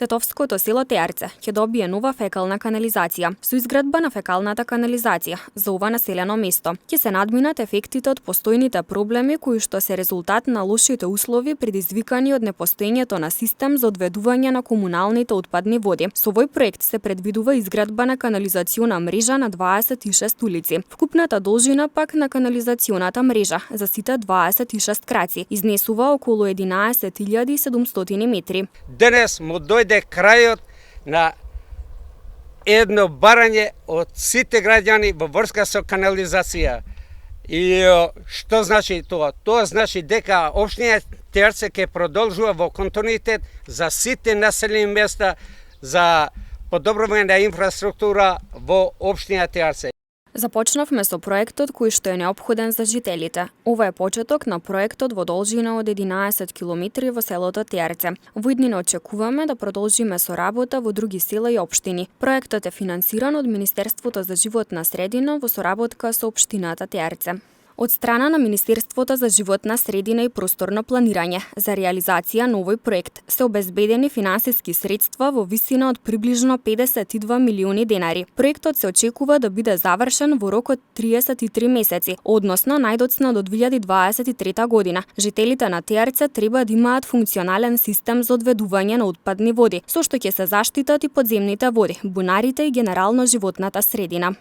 Тетовското село Теарце ќе добие нова фекална канализација. Со изградба на фекалната канализација за ова населено место ќе се надминат ефектите од постојните проблеми кои што се резултат на лошите услови предизвикани од непостоењето на систем за одведување на комуналните отпадни води. Со овој проект се предвидува изградба на канализациона мрежа на 26 улици. Вкупната должина пак на канализационата мрежа за сите 26 краци изнесува околу 11.700 метри. Денес му дојде крајот на едно барање од сите граѓани во врска со канализација. И што значи тоа? Тоа значи дека општина Теарце ќе продолжува во континуитет за сите населени места за подобрување на инфраструктура во општина Теарце. Започнавме со проектот кој што е неопходен за жителите. Ова е почеток на проектот во должина од 11 километри во селото Теарце. Во иднина очекуваме да продолжиме со работа во други села и општини. Проектот е финансиран од Министерството за животна средина во соработка со општината Теарце. Од страна на Министерството за животна средина и просторно планирање за реализација на овој проект се обезбедени финансиски средства во висина од приближно 52 милиони денари. Проектот се очекува да биде завршен во рок од 33 месеци, односно најдоцна до 2023 година. Жителите на Теарце треба да имаат функционален систем за одведување на отпадни води, со што ќе се заштитат и подземните води, бунарите и генерално животната средина.